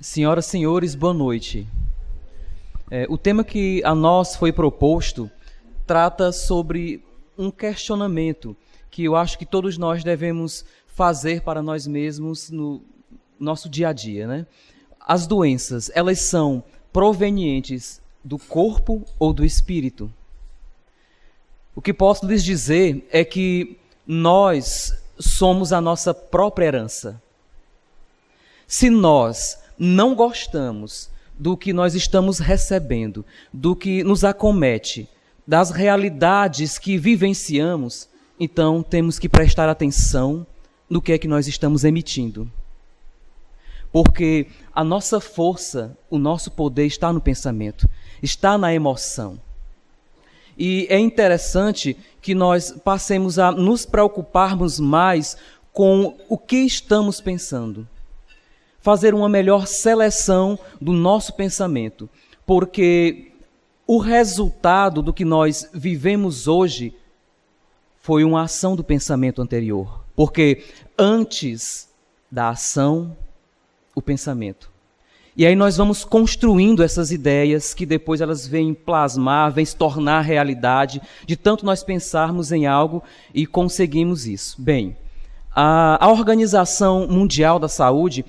Senhoras e senhores, boa noite. O tema que a nós foi proposto trata sobre um questionamento que eu acho que todos nós devemos fazer para nós mesmos no nosso dia a dia, né? As doenças, elas são provenientes do corpo ou do espírito? O que posso lhes dizer é que nós somos a nossa própria herança. Se nós não gostamos do que nós estamos recebendo, do que nos acomete, das realidades que vivenciamos, então temos que prestar atenção no que é que nós estamos emitindo. Porque a nossa força, o nosso poder está no pensamento, está na emoção. E é interessante que nós passemos a nos preocuparmos mais com o que estamos pensando. Fazer uma melhor seleção do nosso pensamento, porque o resultado do que nós vivemos hoje foi uma ação do pensamento anterior. Porque antes da ação, o pensamento. E aí nós vamos construindo essas ideias que depois elas vêm plasmar, vêm se tornar realidade, de tanto nós pensarmos em algo e conseguimos isso. Bem, a Organização Mundial da Saúde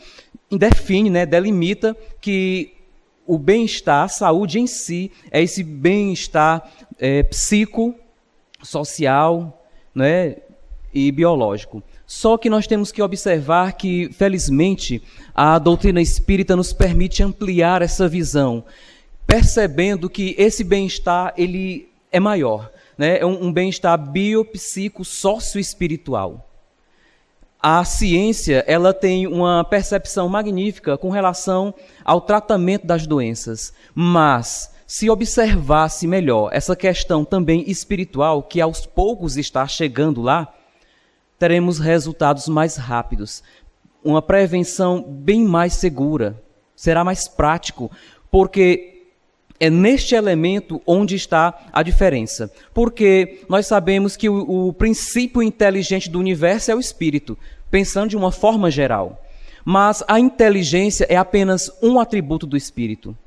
define, delimita que o bem-estar, a saúde em si, é esse bem-estar psicossocial, e biológico. Só que nós temos que observar que, felizmente, a doutrina espírita nos permite ampliar essa visão, percebendo que esse bem-estar ele é maior, é um bem-estar biopsico, sócio-espiritual. A ciência ela tem uma percepção magnífica com relação ao tratamento das doenças, mas se observasse melhor essa questão também espiritual, que aos poucos está chegando lá, teremos resultados mais rápidos, uma prevenção bem mais segura, será mais prático, porque é neste elemento onde está a diferença. Porque nós sabemos que o princípio inteligente do universo é o espírito, pensando de uma forma geral. Mas a inteligência é apenas um atributo do espírito.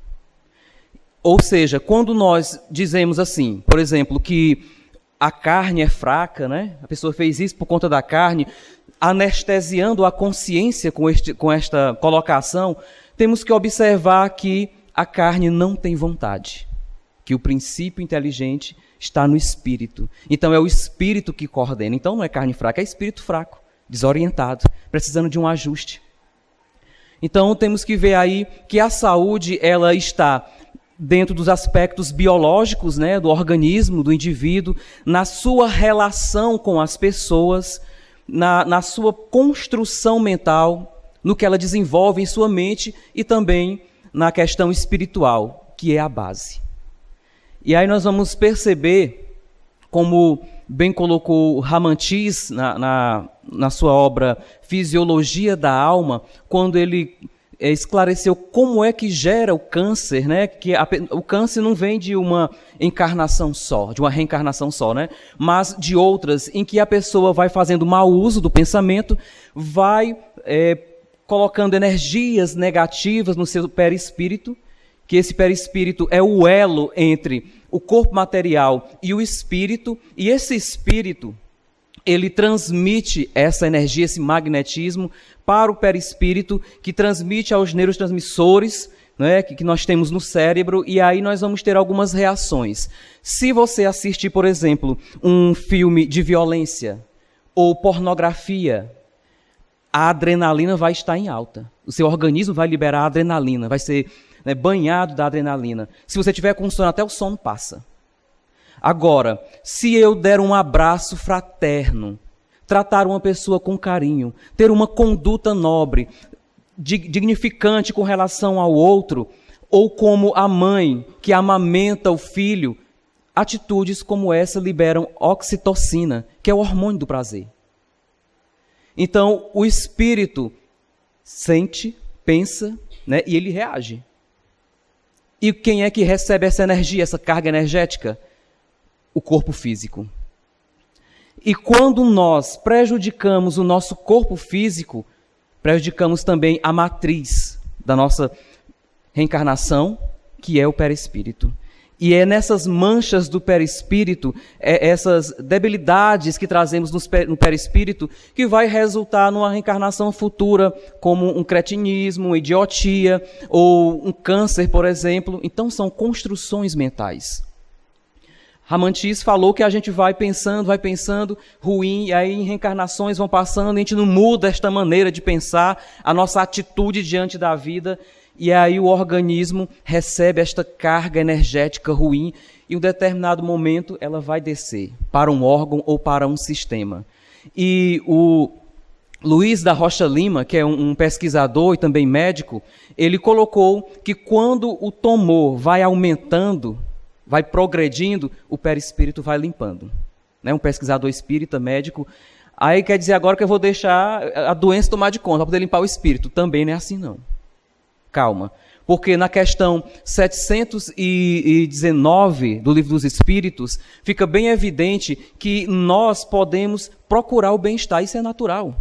Ou seja, quando nós dizemos assim, por exemplo, que a carne é fraca, a pessoa fez isso por conta da carne, anestesiando a consciência com esta colocação, temos que observar que a carne não tem vontade, que o princípio inteligente está no espírito. Então é o espírito que coordena. Então não é carne fraca, é espírito fraco, desorientado, precisando de um ajuste. Então temos que ver aí que a saúde ela está dentro dos aspectos biológicos, do organismo, do indivíduo, na sua relação com as pessoas, na sua construção mental, no que ela desenvolve em sua mente e também na questão espiritual, que é a base. E aí nós vamos perceber, como bem colocou Ramatiz na sua obra Fisiologia da Alma, quando ele esclareceu como é que gera o câncer, que o câncer não vem de uma encarnação só, de uma reencarnação só, mas de outras em que a pessoa vai fazendo mau uso do pensamento, vai colocando energias negativas no seu perispírito, que esse perispírito é o elo entre o corpo material e o espírito, e esse espírito ele transmite essa energia, esse magnetismo para o perispírito, que transmite aos neurotransmissores, que nós temos no cérebro, e aí nós vamos ter algumas reações. Se você assistir, por exemplo, um filme de violência ou pornografia, a adrenalina vai estar em alta. O seu organismo vai liberar adrenalina, vai ser banhado da adrenalina. Se você tiver com sono, até o sono passa. Agora, se eu der um abraço fraterno, tratar uma pessoa com carinho, ter uma conduta nobre, dignificante com relação ao outro, ou como a mãe que amamenta o filho, atitudes como essa liberam oxitocina, que é o hormônio do prazer. Então, o espírito sente, pensa, e ele reage. E quem é que recebe essa energia, essa carga energética? O corpo físico. E quando nós prejudicamos o nosso corpo físico, prejudicamos também a matriz da nossa reencarnação, que é o perispírito. E é nessas manchas do perispírito, essas debilidades que trazemos no perispírito, que vai resultar numa reencarnação futura, como um cretinismo, uma idiotia, ou um câncer, por exemplo. Então são construções mentais. Ramantis falou que a gente vai pensando ruim, e aí em reencarnações vão passando, e a gente não muda esta maneira de pensar, a nossa atitude diante da vida, e aí o organismo recebe esta carga energética ruim, e em um determinado momento ela vai descer para um órgão ou para um sistema. E o Luiz da Rocha Lima, que é um pesquisador e também médico, ele colocou que quando o tumor vai aumentando, vai progredindo, o perispírito vai limpando. Né? Um pesquisador espírita, médico, aí quer dizer agora que eu vou deixar a doença tomar de conta, para poder limpar o espírito. Também não é assim não. Calma. Porque na questão 719 do Livro dos Espíritos, fica bem evidente que nós podemos procurar o bem-estar, isso é natural.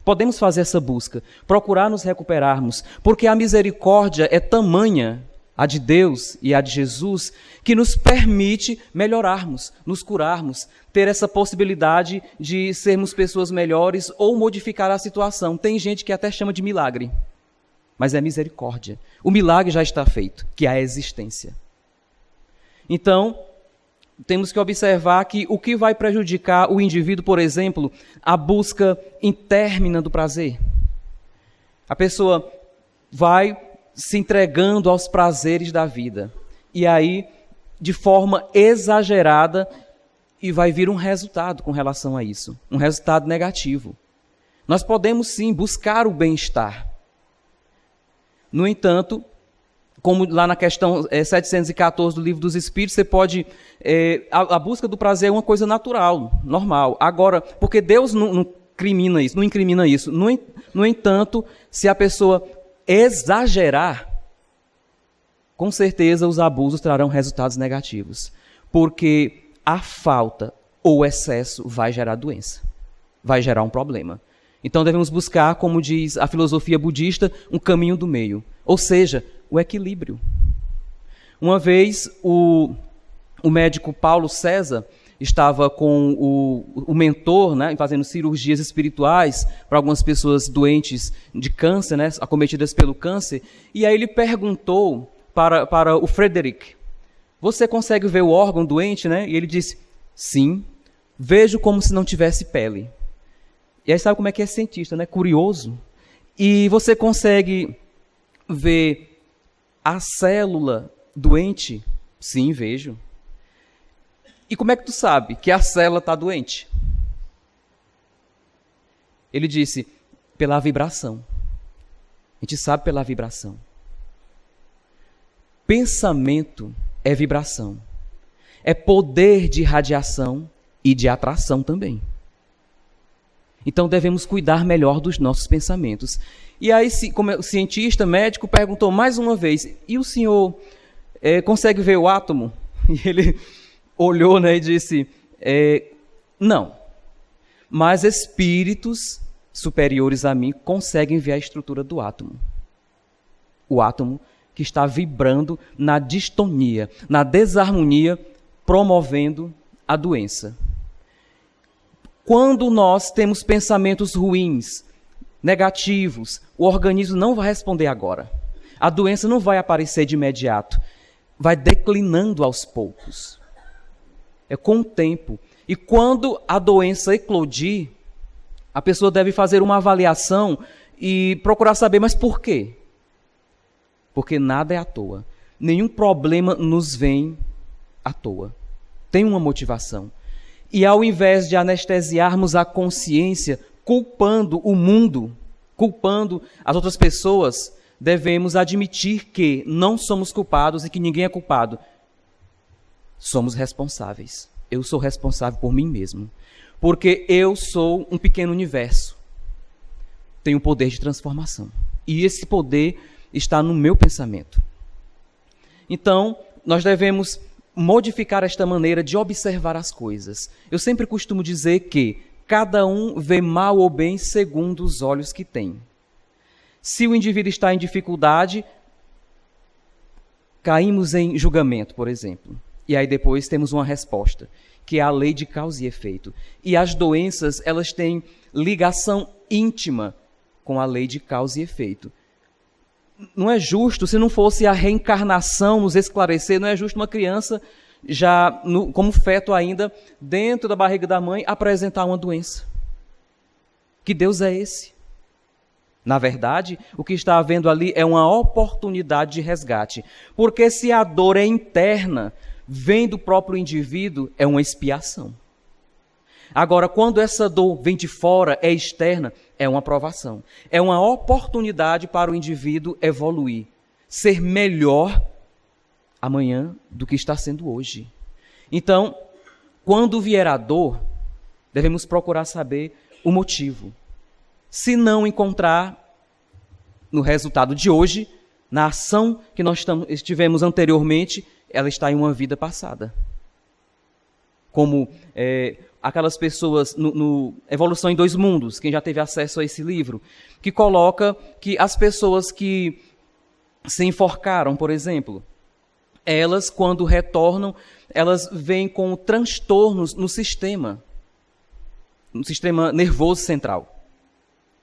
Podemos fazer essa busca, procurar nos recuperarmos, porque a misericórdia é tamanha, a de Deus e a de Jesus, que nos permite melhorarmos, nos curarmos, ter essa possibilidade de sermos pessoas melhores ou modificar a situação. Tem gente que até chama de milagre, mas é misericórdia. O milagre já está feito, que é a existência. Então, temos que observar que o que vai prejudicar o indivíduo, por exemplo, a busca intérmina do prazer. A pessoa vai se entregando aos prazeres da vida. E aí, de forma exagerada, e vai vir um resultado com relação a isso. Um resultado negativo. Nós podemos sim buscar o bem-estar. No entanto, como lá na questão 714 do Livro dos Espíritos, você pode... a busca do prazer é uma coisa natural, normal. Agora, porque Deus não incrimina isso. No entanto, se a pessoa exagerar, com certeza os abusos trarão resultados negativos. Porque a falta ou o excesso vai gerar doença, vai gerar um problema. Então devemos buscar, como diz a filosofia budista, um caminho do meio, ou seja, o equilíbrio. Uma vez o médico Paulo César estava com o mentor, né, fazendo cirurgias espirituais para algumas pessoas doentes de câncer, né, acometidas pelo câncer, e aí ele perguntou para o Frederick: você consegue ver o órgão doente? Né? E ele disse: sim, vejo como se não tivesse pele. E aí sabe como é que é cientista, né? Curioso. E você consegue ver a célula doente? Sim, vejo. E como é que tu sabe que a célula está doente? Ele disse: pela vibração. A gente sabe pela vibração. Pensamento é vibração. É poder de radiação e de atração também. Então devemos cuidar melhor dos nossos pensamentos. E aí, como o cientista médico perguntou mais uma vez: e o senhor consegue ver o átomo? E ele olhou, né, e disse: não, mas espíritos superiores a mim conseguem ver a estrutura do átomo. O átomo que está vibrando na distonia, na desarmonia, promovendo a doença. Quando nós temos pensamentos ruins, negativos, o organismo não vai responder agora. A doença não vai aparecer de imediato. Vai declinando aos poucos. É com o tempo. E quando a doença eclodir, a pessoa deve fazer uma avaliação e procurar saber, mas por quê? Porque nada é à toa. Nenhum problema nos vem à toa. Tem uma motivação. E ao invés de anestesiarmos a consciência, culpando o mundo, culpando as outras pessoas, devemos admitir que não somos culpados e que ninguém é culpado. Somos responsáveis. Eu sou responsável por mim mesmo. Porque eu sou um pequeno universo. Tenho poder de transformação. E esse poder está no meu pensamento. Então, nós devemos modificar esta maneira de observar as coisas. Eu sempre costumo dizer que cada um vê mal ou bem segundo os olhos que tem. Se o indivíduo está em dificuldade, caímos em julgamento, por exemplo. E aí depois temos uma resposta, que é a lei de causa e efeito. E as doenças, elas têm ligação íntima com a lei de causa e efeito. Não é justo, se não fosse a reencarnação nos esclarecer, não é justo uma criança, já como feto ainda, dentro da barriga da mãe, apresentar uma doença. Que Deus é esse? Na verdade, o que está havendo ali é uma oportunidade de resgate. Porque se a dor é interna, vem do próprio indivíduo, é uma expiação. Agora, quando essa dor vem de fora, é externa, é uma provação. É uma oportunidade para o indivíduo evoluir, ser melhor amanhã do que está sendo hoje. Então, quando vier a dor, devemos procurar saber o motivo. Se não encontrar no resultado de hoje, na ação que nós estivemos anteriormente, ela está em uma vida passada. Como aquelas pessoas no Evolução em Dois Mundos, quem já teve acesso a esse livro, que coloca que as pessoas que se enforcaram, por exemplo, elas, quando retornam, elas vêm com transtornos no sistema nervoso central,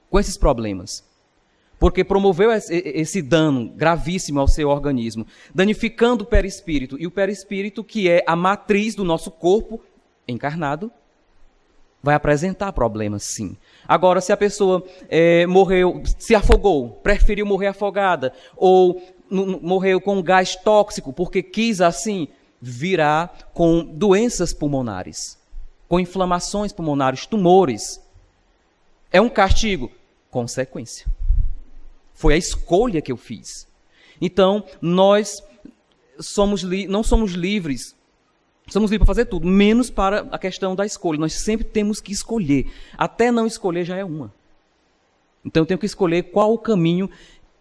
com esses problemas. Porque promoveu esse dano gravíssimo ao seu organismo, danificando o perispírito. E o perispírito, que é a matriz do nosso corpo encarnado, vai apresentar problemas, sim. Agora, se a pessoa morreu, se afogou, preferiu morrer afogada, ou morreu com gás tóxico porque quis assim, virá com doenças pulmonares, com inflamações pulmonares, tumores. É um castigo? Consequência. Foi a escolha que eu fiz. Então, nós não somos livres. Somos livres para fazer tudo, menos para a questão da escolha. Nós sempre temos que escolher. Até não escolher já é uma. Então eu tenho que escolher qual o caminho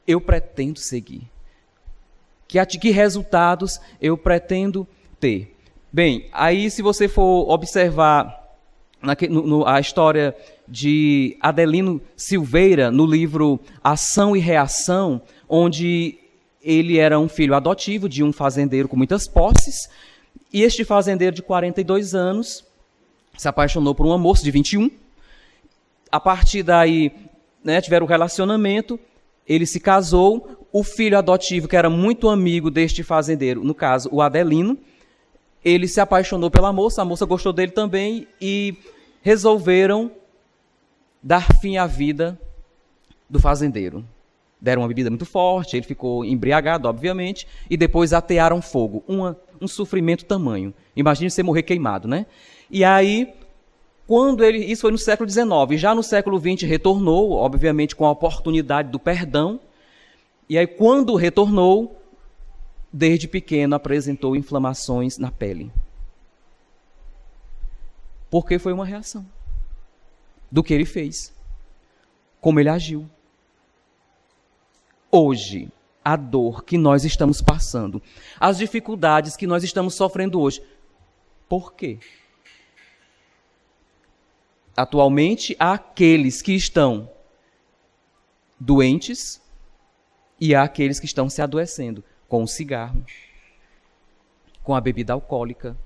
eu pretendo seguir. Que resultados eu pretendo ter. Bem, aí se você for observar a história de Adelino Silveira, no livro Ação e Reação, onde ele era um filho adotivo de um fazendeiro com muitas posses, e este fazendeiro de 42 anos se apaixonou por uma moça de 21. A partir daí, tiveram um relacionamento, ele se casou, o filho adotivo, que era muito amigo deste fazendeiro, no caso, o Adelino, ele se apaixonou pela moça, a moça gostou dele também, e resolveram dar fim à vida do fazendeiro. Deram uma bebida muito forte, ele ficou embriagado, obviamente, e depois atearam fogo. Um sofrimento tamanho. Imagine você morrer queimado, né? E aí, isso foi no século XIX, já no século XX retornou, obviamente com a oportunidade do perdão, e aí quando retornou, desde pequeno apresentou inflamações na pele. Porque foi uma reação do que ele fez, como ele agiu. Hoje, a dor que nós estamos passando, as dificuldades que nós estamos sofrendo hoje, por quê? Atualmente, há aqueles que estão doentes e há aqueles que estão se adoecendo com o cigarro, com a bebida alcoólica,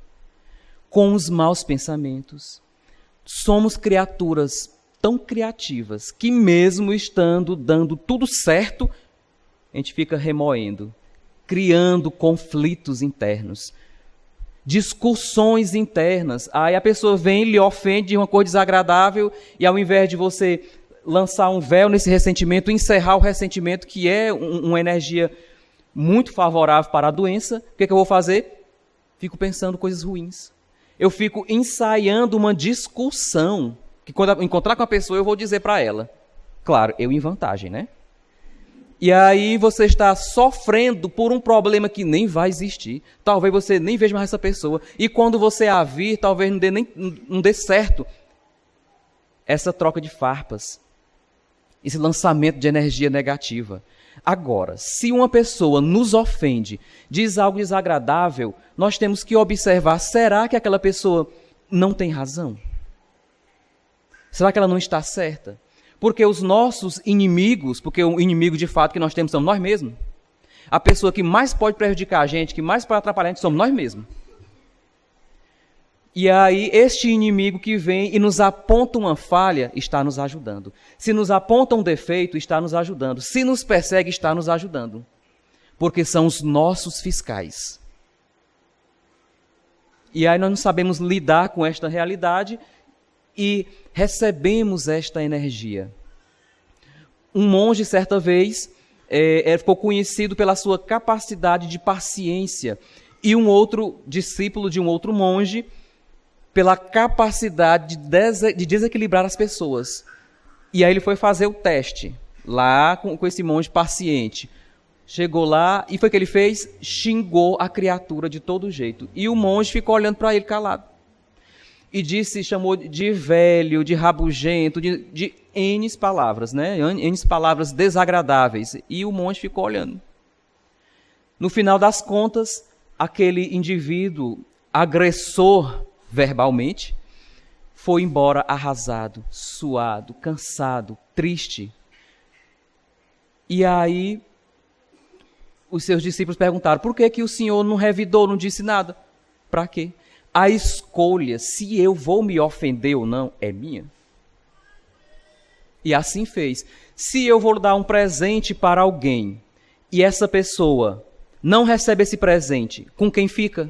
com os maus pensamentos. Somos criaturas tão criativas que mesmo estando dando tudo certo, a gente fica remoendo, criando conflitos internos, discussões internas. Aí a pessoa vem e lhe ofende de uma coisa desagradável e ao invés de você lançar um véu nesse ressentimento, encerrar o ressentimento, que é uma energia muito favorável para a doença, o que eu vou fazer? Fico pensando coisas ruins. Eu fico ensaiando uma discussão, que quando eu encontrar com a pessoa eu vou dizer para ela. Claro, eu em vantagem, né? E aí você está sofrendo por um problema que nem vai existir. Talvez você nem veja mais essa pessoa. E quando você a vir, talvez não dê certo essa troca de farpas, esse lançamento de energia negativa. Agora, se uma pessoa nos ofende, diz algo desagradável, nós temos que observar, será que aquela pessoa não tem razão? Será que ela não está certa? Porque os nossos inimigos, porque o inimigo de fato que nós temos somos nós mesmos. A pessoa que mais pode prejudicar a gente, que mais pode atrapalhar a gente, somos nós mesmos. E aí, este inimigo que vem e nos aponta uma falha, está nos ajudando. Se nos aponta um defeito, está nos ajudando. Se nos persegue, está nos ajudando. Porque são os nossos fiscais. E aí nós não sabemos lidar com esta realidade e recebemos esta energia. Um monge, certa vez, ficou conhecido pela sua capacidade de paciência. E um outro discípulo de um outro monge, pela capacidade de desequilibrar as pessoas. E aí ele foi fazer o teste, lá com esse monge paciente. Chegou lá, e foi o que ele fez? Xingou a criatura de todo jeito. E o monge ficou olhando para ele calado. E chamou de velho, de rabugento, de N palavras, né? N palavras desagradáveis. E o monge ficou olhando. No final das contas, aquele indivíduo agressor verbalmente, foi embora arrasado, suado, cansado, triste. E aí, os seus discípulos perguntaram, por que o Senhor não revidou, não disse nada? Para quê? A escolha, se eu vou me ofender ou não, é minha. E assim fez. Se eu vou dar um presente para alguém, e essa pessoa não recebe esse presente, com quem fica?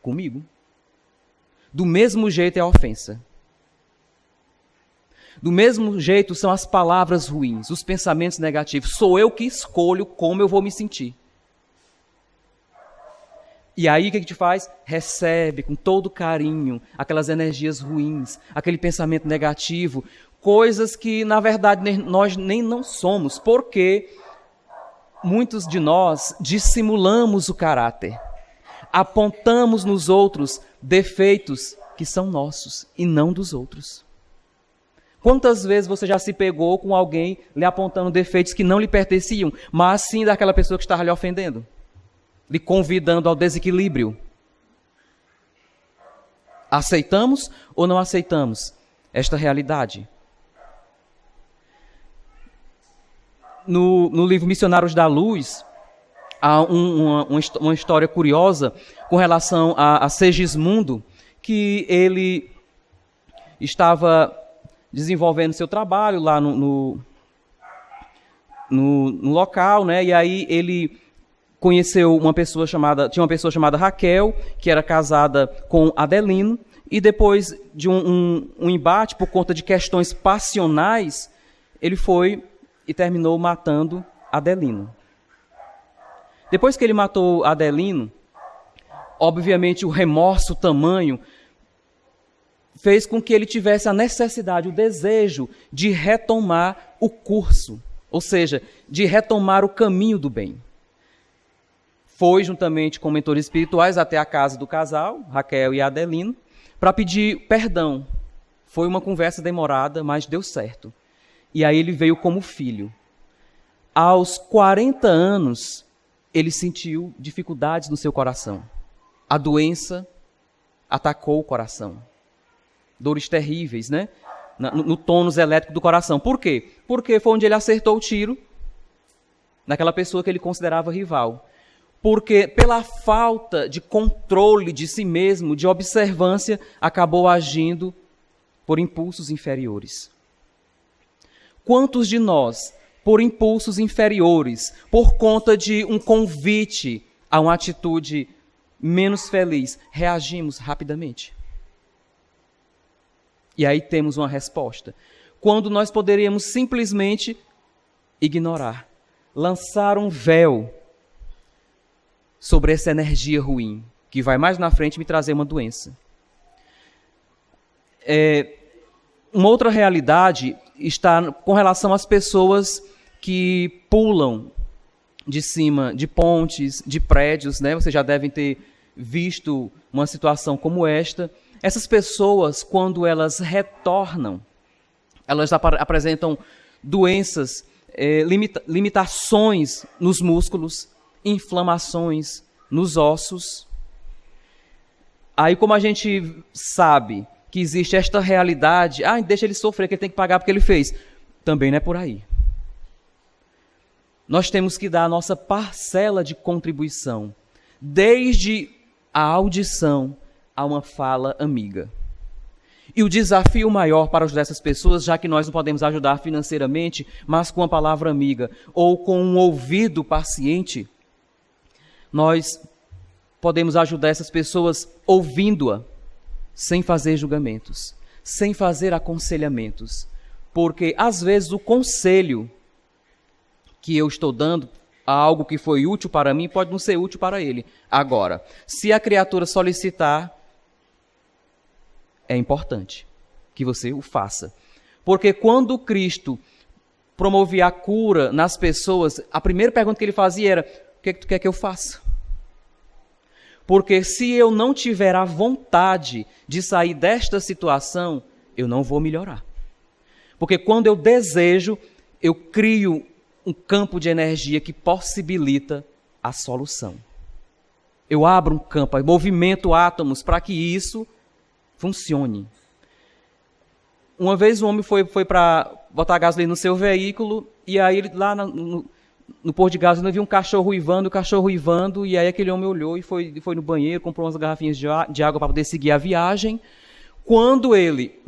Comigo. Do mesmo jeito é a ofensa. Do mesmo jeito são as palavras ruins, os pensamentos negativos. Sou eu que escolho como eu vou me sentir. E aí o que a gente faz? Recebe com todo carinho aquelas energias ruins, aquele pensamento negativo, coisas que na verdade nós nem não somos, porque muitos de nós dissimulamos o caráter. Apontamos nos outros defeitos que são nossos e não dos outros. Quantas vezes você já se pegou com alguém lhe apontando defeitos que não lhe pertenciam, mas sim daquela pessoa que estava lhe ofendendo, lhe convidando ao desequilíbrio? Aceitamos ou não aceitamos esta realidade? No livro Missionários da Luz, há uma história curiosa com relação a Segismundo, que ele estava desenvolvendo seu trabalho lá no local, né? E aí ele conheceu tinha uma pessoa chamada Raquel, que era casada com Adelino, e depois de um embate por conta de questões passionais, ele foi e terminou matando Adelino. Depois que ele matou Adelino, obviamente o remorso tamanho fez com que ele tivesse a necessidade, o desejo de retomar o curso, ou seja, de retomar o caminho do bem. Foi, juntamente com mentores espirituais, até a casa do casal, Raquel e Adelino, para pedir perdão. Foi uma conversa demorada, mas deu certo. E aí ele veio como filho. Aos 40 anos, ele sentiu dificuldades no seu coração. A doença atacou o coração. Dores terríveis, né? No tônus elétrico do coração. Por quê? Porque foi onde ele acertou o tiro naquela pessoa que ele considerava rival. Porque pela falta de controle de si mesmo, de observância, acabou agindo por impulsos inferiores. Quantos de nós, por impulsos inferiores, por conta de um convite a uma atitude menos feliz, reagimos rapidamente? E aí temos uma resposta. Quando nós poderíamos simplesmente ignorar, lançar um véu sobre essa energia ruim, que vai mais na frente me trazer uma doença. Uma outra realidade está com relação às pessoas que pulam de cima de pontes, de prédios, né? Vocês já devem ter visto uma situação como esta. Essas pessoas, quando elas retornam, elas apresentam doenças, limitações nos músculos, inflamações nos ossos. Aí, como a gente sabe que existe esta realidade, deixa ele sofrer, que ele tem que pagar porque ele fez. Também não é por aí. Nós temos que dar a nossa parcela de contribuição, desde a audição a uma fala amiga. E o desafio maior para ajudar essas pessoas, já que nós não podemos ajudar financeiramente, mas com uma palavra amiga ou com um ouvido paciente, nós podemos ajudar essas pessoas ouvindo-a, sem fazer julgamentos, sem fazer aconselhamentos. Porque, às vezes, o conselho que eu estou dando a algo que foi útil para mim pode não ser útil para ele. Agora, se a criatura solicitar, é importante que você o faça. Porque quando Cristo promovia a cura nas pessoas, a primeira pergunta que ele fazia era: o que é que tu quer que eu faça? Porque se eu não tiver a vontade de sair desta situação, eu não vou melhorar. Porque quando eu desejo, eu crio um campo de energia que possibilita a solução. Eu abro um campo, eu movimento átomos para que isso funcione. Uma vez um homem foi para botar gasolina no seu veículo, e aí ele, lá no posto de gasolina, viu um cachorro uivando, e aí aquele homem olhou e foi no banheiro, comprou umas garrafinhas de água para poder seguir a viagem. Quando ele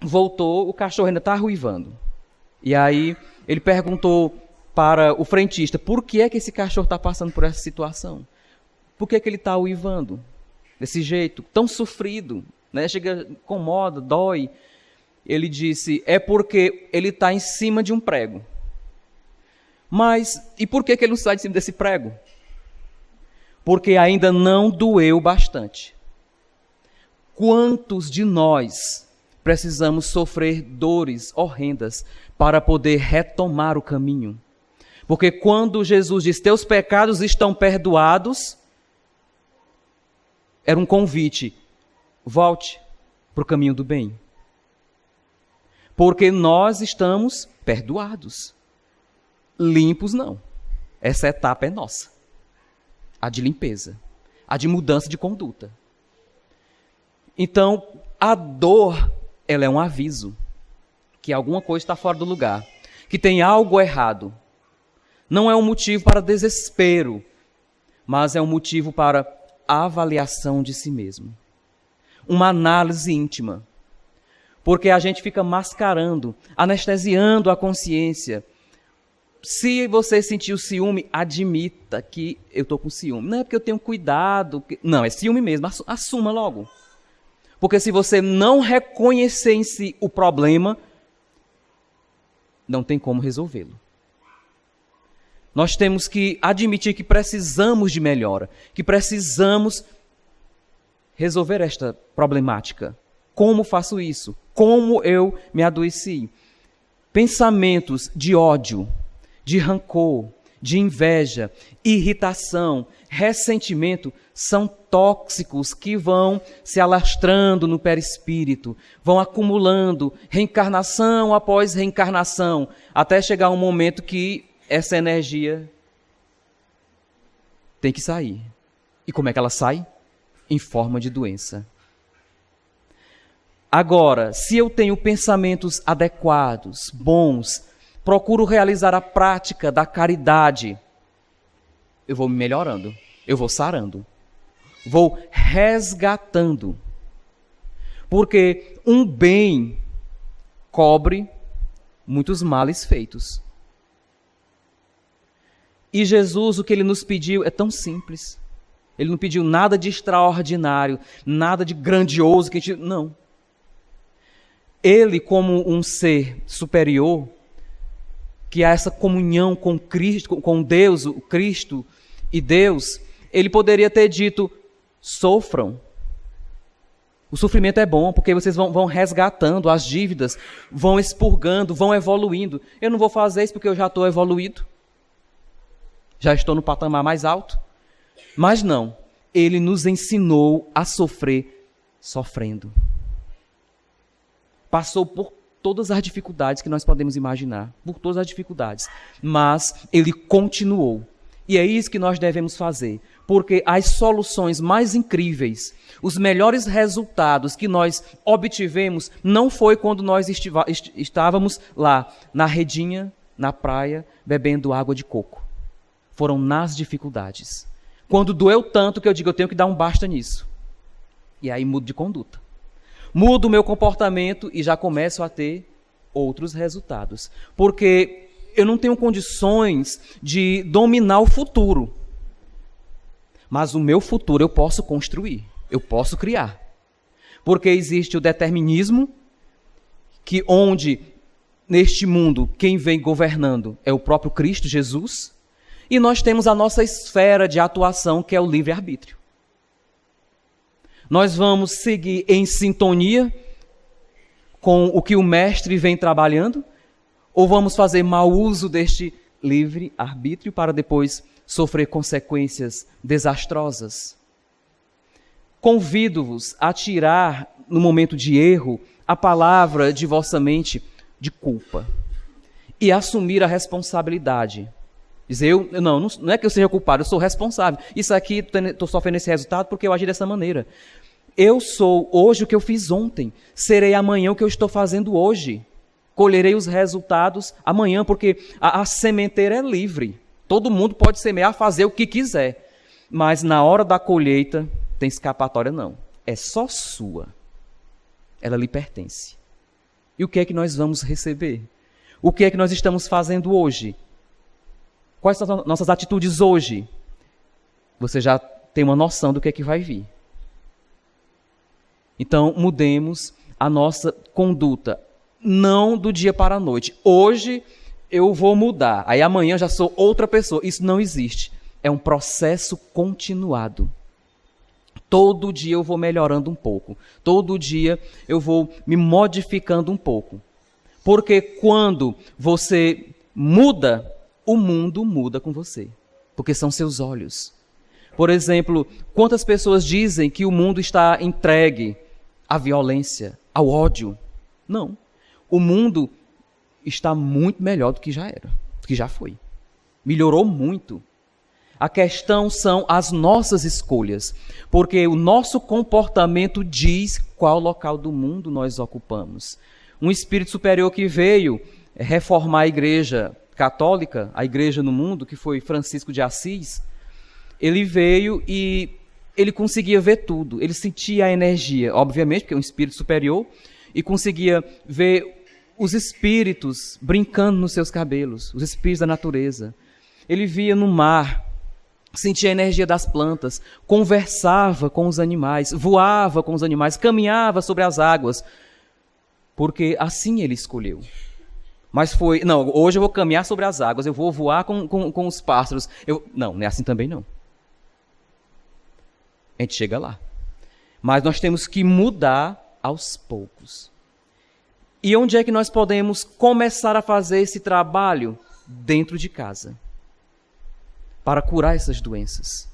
voltou, o cachorro ainda está uivando. E aí ele perguntou para o frentista: por que é que esse cachorro está passando por essa situação? Por que é que ele está uivando desse jeito, tão sofrido? Né? Chega, incomoda, dói. Ele disse: é porque ele está em cima de um prego. Mas, e por que ele não sai de cima desse prego? Porque ainda não doeu bastante. Quantos de nós precisamos sofrer dores horrendas para poder retomar o caminho? Porque quando Jesus diz: teus pecados estão perdoados, era um convite: volte para o caminho do bem. Porque nós estamos perdoados. Limpos não. Essa etapa é nossa. A de limpeza. A de mudança de conduta. Então, a dor, ela é um aviso que alguma coisa está fora do lugar, que tem algo errado. Não é um motivo para desespero, mas é um motivo para avaliação de si mesmo. Uma análise íntima. Porque a gente fica mascarando, anestesiando a consciência. Se você sentiu ciúme, admita que eu estou com ciúme. Não é porque eu tenho cuidado. Não, é ciúme mesmo. Assuma logo. Porque se você não reconhecer em si o problema, não tem como resolvê-lo. Nós temos que admitir que precisamos de melhora, que precisamos resolver esta problemática. Como faço isso? Como eu me adoeci? Pensamentos de ódio, de rancor, de inveja, irritação, ressentimento são tóxicos que vão se alastrando no perispírito, vão acumulando reencarnação após reencarnação, até chegar um momento que essa energia tem que sair. E como é que ela sai? Em forma de doença. Agora, se eu tenho pensamentos adequados, bons, procuro realizar a prática da caridade, eu vou me melhorando, eu vou sarando, vou resgatando. Porque um bem cobre muitos males feitos. E Jesus, o que ele nos pediu é tão simples. Ele não pediu nada de extraordinário, nada de grandioso, que a gente... não. Ele, como um ser superior, que há essa comunhão com Cristo, com Deus, o Cristo e Deus, ele poderia ter dito: sofram. O sofrimento é bom, porque vocês vão resgatando as dívidas, vão expurgando, vão evoluindo. Eu não vou fazer isso porque eu já estou evoluído. Já estou no patamar mais alto. Mas não, ele nos ensinou a sofrer sofrendo. Passou por todas as dificuldades que nós podemos imaginar, por todas as dificuldades, mas ele continuou. E é isso que nós devemos fazer, porque as soluções mais incríveis, os melhores resultados que nós obtivemos não foi quando nós estávamos lá na redinha, na praia, bebendo água de coco. Foram nas dificuldades. Quando doeu tanto que eu digo, eu tenho que dar um basta nisso. E aí mudo de conduta. Mudo o meu comportamento e já começo a ter outros resultados. Porque eu não tenho condições de dominar o futuro. Mas o meu futuro eu posso construir, eu posso criar. Porque existe o determinismo, que onde neste mundo quem vem governando é o próprio Cristo Jesus, e nós temos a nossa esfera de atuação, que é o livre-arbítrio. Nós vamos seguir em sintonia com o que o mestre vem trabalhando, ou vamos fazer mau uso deste livre-arbítrio para depois sofrer consequências desastrosas? Convido-vos a tirar, no momento de erro, a palavra de vossa mente de culpa e assumir a responsabilidade. Dizer, não é que eu seja culpado, eu sou responsável. Isso aqui, estou sofrendo esse resultado porque eu agi dessa maneira. Eu sou hoje o que eu fiz ontem, serei amanhã o que eu estou fazendo hoje. Colherei os resultados amanhã, porque a sementeira é livre. Todo mundo pode semear, fazer o que quiser. Mas na hora da colheita, tem escapatória não. É só sua. Ela lhe pertence. E o que é que nós vamos receber? O que é que nós estamos fazendo hoje? Quais são as nossas atitudes hoje? Você já tem uma noção do que é que vai vir. Então, mudemos a nossa conduta. Não do dia para a noite. Hoje eu vou mudar, aí amanhã já sou outra pessoa. Isso não existe. É um processo continuado. Todo dia eu vou melhorando um pouco. Todo dia eu vou me modificando um pouco. Porque quando você muda, o mundo muda com você. Porque são seus olhos. Por exemplo, quantas pessoas dizem que o mundo está entregue à violência, ao ódio? Não. O mundo está muito melhor do que já era, do que já foi. Melhorou muito. A questão são as nossas escolhas, porque o nosso comportamento diz qual local do mundo nós ocupamos. Um espírito superior que veio reformar a igreja católica, a igreja no mundo, que foi Francisco de Assis, ele veio e ele conseguia ver tudo, ele sentia a energia, obviamente, porque é um espírito superior, e conseguia ver os espíritos brincando nos seus cabelos, os espíritos da natureza. Ele via no mar, sentia a energia das plantas, conversava com os animais, voava com os animais, caminhava sobre as águas, porque assim ele escolheu. Mas foi, não, hoje eu vou caminhar sobre as águas, eu vou voar com os pássaros. Não é assim também não. A gente chega lá. Mas nós temos que mudar aos poucos. E onde é que nós podemos começar a fazer esse trabalho? Dentro de casa. Para curar essas doenças,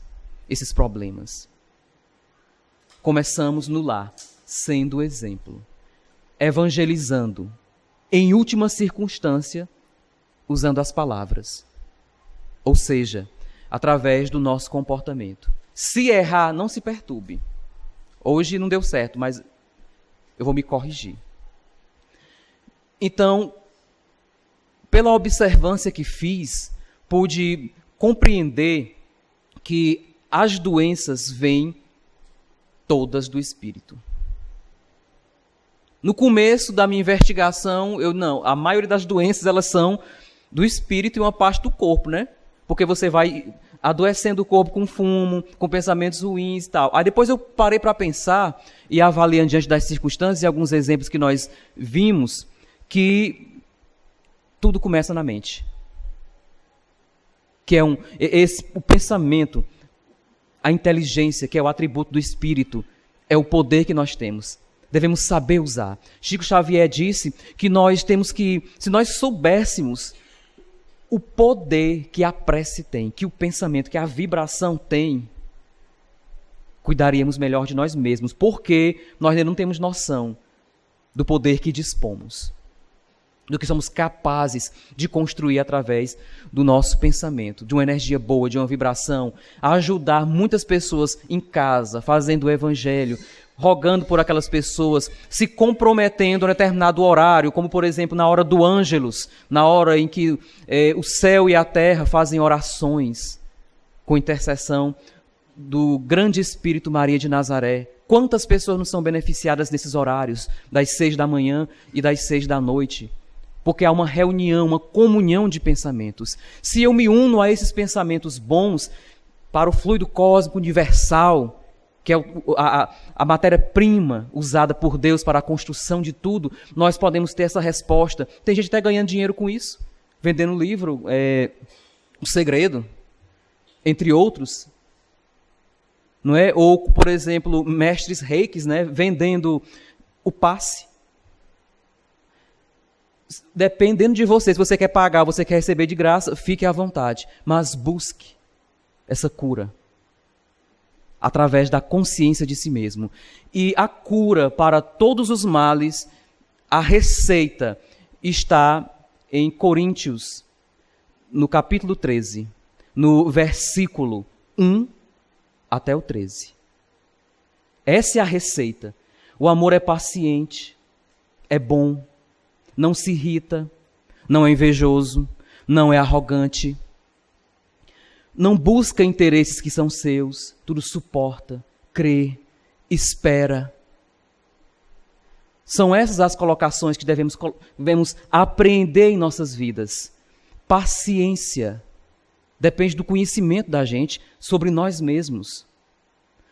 esses problemas. Começamos no lar, sendo o exemplo. Evangelizando. Em última circunstância, usando as palavras. Ou seja, através do nosso comportamento. Se errar, não se perturbe. Hoje não deu certo, mas eu vou me corrigir. Então, pela observância que fiz, pude compreender que as doenças vêm todas do espírito. No começo da minha investigação, a maioria das doenças elas são do espírito e uma parte do corpo, né? Porque você vai adoecendo o corpo com fumo, com pensamentos ruins e tal. Aí depois eu parei para pensar e avaliando diante das circunstâncias e alguns exemplos que nós vimos, que tudo começa na mente. Que é o pensamento, a inteligência, que é o atributo do espírito, é o poder que nós temos. Devemos saber usar. Chico Xavier disse que nós temos que, se nós soubéssemos o poder que a prece tem, que o pensamento, que a vibração tem, cuidaríamos melhor de nós mesmos, porque nós ainda não temos noção do poder que dispomos. do que somos capazes de construir através do nosso pensamento, de uma energia boa, de uma vibração, a ajudar muitas pessoas em casa, fazendo o evangelho, rogando por aquelas pessoas, se comprometendo a determinado horário, como por exemplo na hora do Ângelus, na hora em que o céu e a terra fazem orações com intercessão do grande Espírito Maria de Nazaré. Quantas pessoas não são beneficiadas nesses horários, das 6 da manhã e das 6 da noite? Porque há uma reunião, uma comunhão de pensamentos. Se eu me uno a esses pensamentos bons para o fluido cósmico universal, que é a matéria-prima usada por Deus para a construção de tudo, nós podemos ter essa resposta. Tem gente até ganhando dinheiro com isso, vendendo livro, O Segredo, entre outros. Não é? Ou, por exemplo, mestres reikis, né, vendendo o passe. Dependendo de você, se você quer pagar, você quer receber de graça, fique à vontade. Mas busque essa cura através da consciência de si mesmo. E a cura para todos os males, a receita está em Coríntios, no capítulo 13, no versículo 1 até o 13. Essa é a receita. O amor é paciente, é bom, não se irrita, não é invejoso, não é arrogante, não busca interesses que são seus, tudo suporta, crê, espera. São essas as colocações que devemos apreender em nossas vidas. Paciência depende do conhecimento da gente sobre nós mesmos,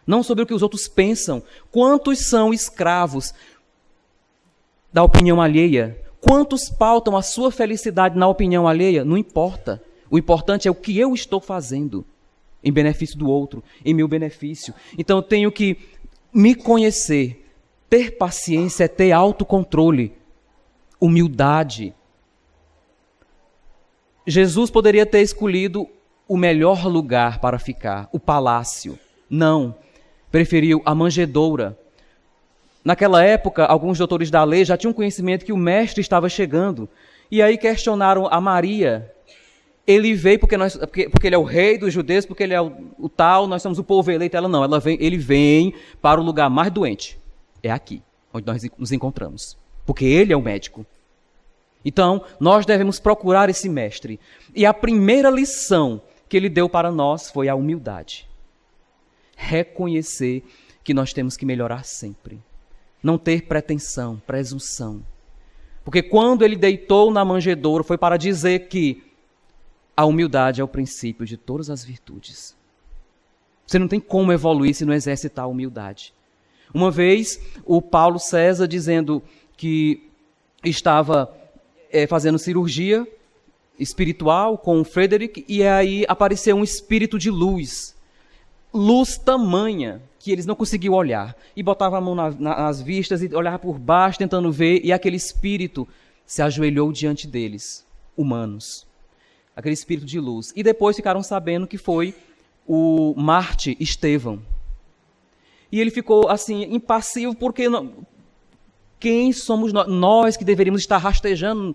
não sobre o que os outros pensam. Quantos são escravos da opinião alheia? Quantos pautam a sua felicidade na opinião alheia? Não importa. O importante é o que eu estou fazendo em benefício do outro, em meu benefício. Então eu tenho que me conhecer. Ter paciência é ter autocontrole, humildade. Jesus poderia ter escolhido o melhor lugar para ficar, o palácio. Não, preferiu a manjedoura. Naquela época, alguns doutores da lei já tinham conhecimento que o mestre estava chegando. E aí questionaram a Maria. Ele veio porque ele é o rei dos judeus, porque ele é o tal, nós somos o povo eleito. Ela não, ele vem para o lugar mais doente. É aqui, onde nós nos encontramos. Porque ele é o médico. Então, nós devemos procurar esse mestre. E a primeira lição que ele deu para nós foi a humildade. Reconhecer que nós temos que melhorar sempre. Não ter pretensão, presunção. Porque quando ele deitou na manjedoura, foi para dizer que a humildade é o princípio de todas as virtudes. Você não tem como evoluir se não exercitar a humildade. Uma vez, o Paulo César dizendo que estava fazendo cirurgia espiritual com o Frederick, e aí apareceu um espírito de luz. Luz tamanha que eles não conseguiam olhar. E botava a mão nas vistas e olhava por baixo tentando ver, e aquele espírito se ajoelhou diante deles, humanos. Aquele espírito de luz. E depois ficaram sabendo que foi o Marte Estevão. E ele ficou assim, impassível, porque quem somos nós que deveríamos estar rastejando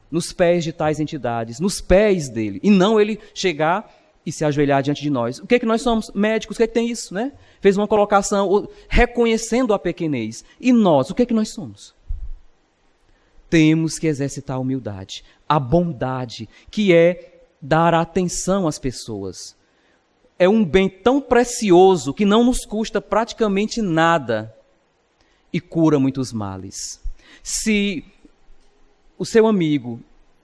nos pés de tais entidades, nos pés dele, e não ele chegar e se ajoelhar diante de nós. O que é que nós somos? Médicos, o que é que tem isso, né? Fez uma colocação reconhecendo a pequenez. E nós, o que é que nós somos? Temos que exercitar a humildade, a bondade, que é dar atenção às pessoas. É um bem tão precioso que não nos custa praticamente nada e cura muitos males. Se o seu amigo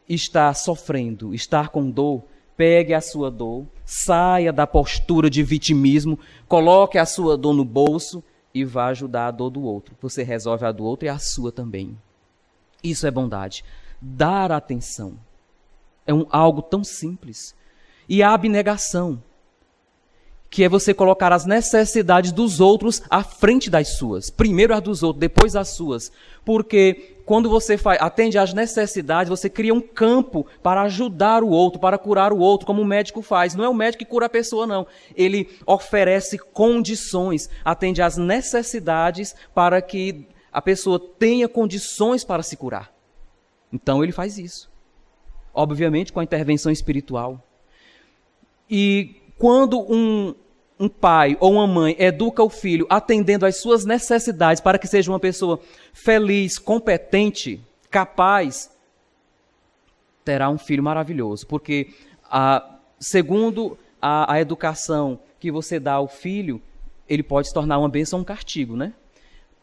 está sofrendo, está com dor, pegue a sua dor, saia da postura de vitimismo, coloque a sua dor no bolso e vá ajudar a dor do outro. Você resolve a do outro e a sua também. Isso é bondade. Dar atenção. É algo tão simples. E a abnegação, que é você colocar as necessidades dos outros à frente das suas. Primeiro as dos outros, depois as suas. Porque quando você atende às necessidades, você cria um campo para ajudar o outro, para curar o outro, como o médico faz. Não é o médico que cura a pessoa, não. Ele oferece condições, atende às necessidades para que a pessoa tenha condições para se curar. Então ele faz isso. Obviamente com a intervenção espiritual. E quando um pai ou uma mãe educa o filho atendendo às suas necessidades para que seja uma pessoa feliz, competente, capaz, terá um filho maravilhoso. Porque, segundo a educação que você dá ao filho, ele pode se tornar uma bênção ou um castigo, né?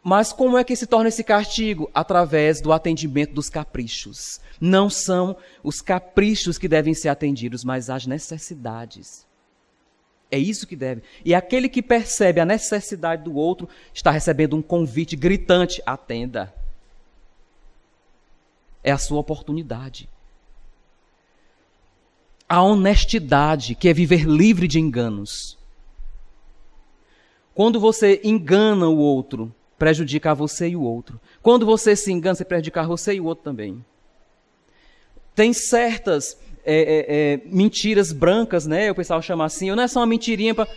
Mas como é que se torna esse castigo? Através do atendimento dos caprichos. Não são os caprichos que devem ser atendidos, mas as necessidades. É isso que deve. E aquele que percebe a necessidade do outro está recebendo um convite gritante: atenda. É a sua oportunidade. A honestidade, que é viver livre de enganos. Quando você engana o outro, prejudica a você e o outro. Quando você se engana, você prejudica a você e o outro também. Tem certas mentiras brancas, né? O pessoal chama assim, não é só uma mentirinha para...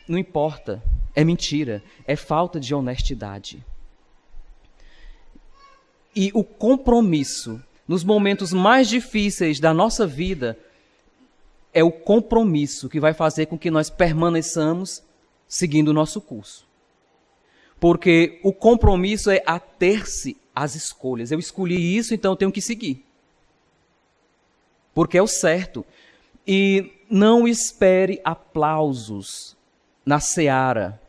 Não importa, é mentira, é falta de honestidade. E o compromisso, nos momentos mais difíceis da nossa vida, é o compromisso que vai fazer com que nós permaneçamos seguindo o nosso curso. Porque o compromisso é ater-se às escolhas. Eu escolhi isso, então eu tenho que seguir. Porque é o certo. E não espere aplausos na seara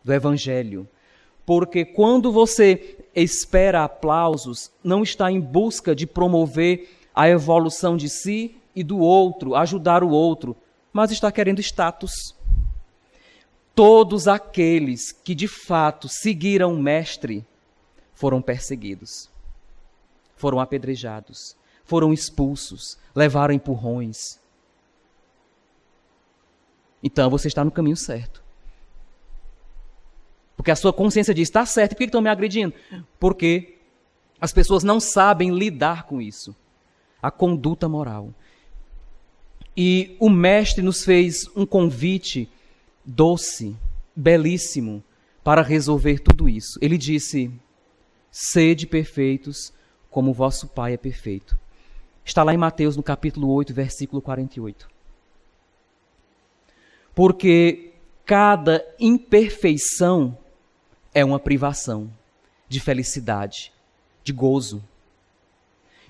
do Evangelho. Porque quando você espera aplausos, não está em busca de promover a evolução de si e do outro, ajudar o outro, mas está querendo status. Todos aqueles que de fato seguiram o Mestre foram perseguidos, foram apedrejados, foram expulsos, levaram empurrões. Então você está no caminho certo. Porque a sua consciência diz, está certo, por que estão me agredindo? Porque as pessoas não sabem lidar com isso. A conduta moral. E o Mestre nos fez um convite doce, belíssimo, para resolver tudo isso. Ele disse, sede perfeitos como o vosso Pai é perfeito. Está lá em Mateus, no capítulo 8, versículo 48. Porque cada imperfeição é uma privação de felicidade, de gozo.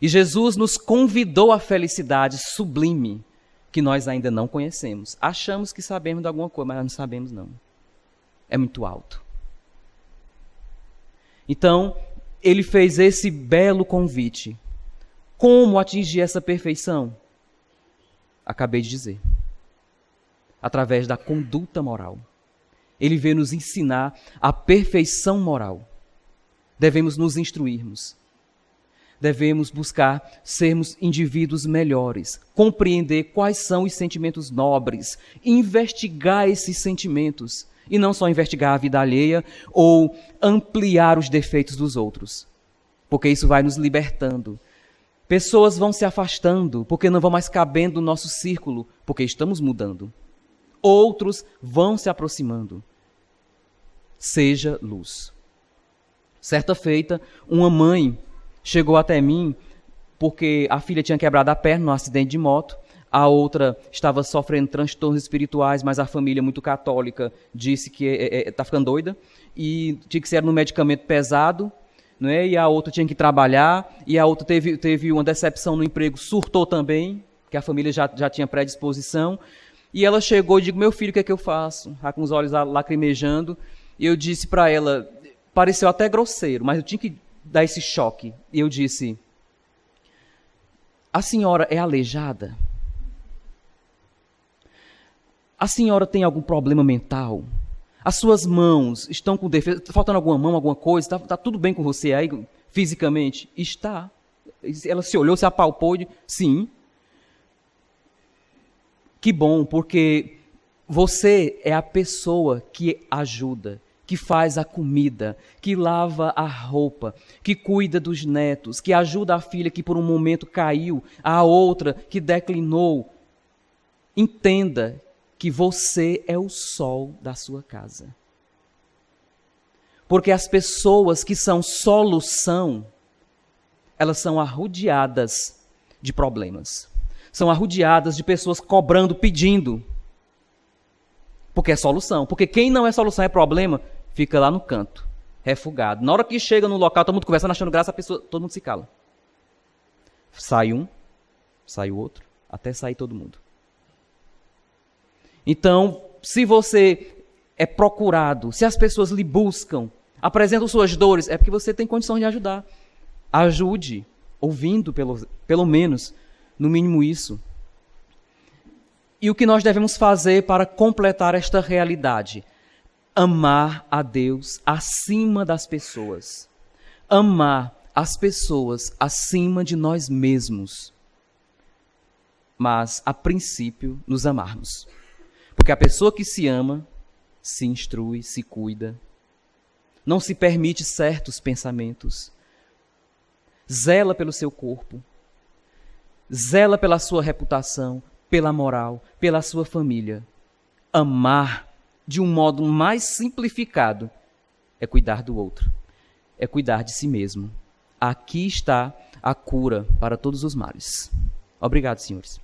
E Jesus nos convidou à felicidade sublime, que nós ainda não conhecemos. Achamos que sabemos de alguma coisa, mas não sabemos não. É muito alto. Então, ele fez esse belo convite. Como atingir essa perfeição? Acabei de dizer. Através da conduta moral. Ele veio nos ensinar a perfeição moral. Devemos nos instruirmos. Devemos buscar sermos indivíduos melhores, compreender quais são os sentimentos nobres, investigar esses sentimentos, e não só investigar a vida alheia ou ampliar os defeitos dos outros, porque isso vai nos libertando. Pessoas vão se afastando, porque não vão mais cabendo no nosso círculo, porque estamos mudando. Outros vão se aproximando. Seja luz. Certa feita, uma mãe chegou até mim porque a filha tinha quebrado a perna num acidente de moto, a outra estava sofrendo transtornos espirituais, mas a família muito católica disse que está ficando doida e tinha que ser no medicamento pesado, não é? E a outra tinha que trabalhar, e a outra teve uma decepção no emprego, surtou também, que a família já tinha predisposição, e ela chegou e disse, meu filho, o que é que eu faço? Já com os olhos lacrimejando, e eu disse para ela, pareceu até grosseiro, mas eu tinha que dar esse choque. E eu disse, a senhora é aleijada? A senhora tem algum problema mental? As suas mãos estão com defeito? Está faltando alguma mão, alguma coisa? Está tudo bem com você aí, fisicamente? Está. Ela se olhou, se apalpou e disse, sim. Que bom, porque você é a pessoa que ajuda, que faz a comida, que lava a roupa, que cuida dos netos, que ajuda a filha que por um momento caiu, a outra que declinou. Entenda que você é o sol da sua casa. Porque as pessoas que são solução, elas são arrodeadas de problemas. São arrodeadas de pessoas cobrando, pedindo. Porque é solução. Porque quem não é solução, é problema, fica lá no canto, refugado. Na hora que chega no local, todo mundo conversando, achando graça, a pessoa, todo mundo se cala. Sai um, sai o outro, até sair todo mundo. Então, se você é procurado, se as pessoas lhe buscam, apresentam suas dores, é porque você tem condição de ajudar. Ajude, ouvindo pelo menos, no mínimo isso. E o que nós devemos fazer para completar esta realidade? Amar a Deus acima das pessoas. Amar as pessoas acima de nós mesmos. Mas, a princípio, nos amarmos. Porque a pessoa que se ama, se instrui, se cuida, não se permite certos pensamentos, zela pelo seu corpo, zela pela sua reputação, pela moral, pela sua família. Amar, de um modo mais simplificado, é cuidar do outro, é cuidar de si mesmo. Aqui está a cura para todos os males. Obrigado, senhores.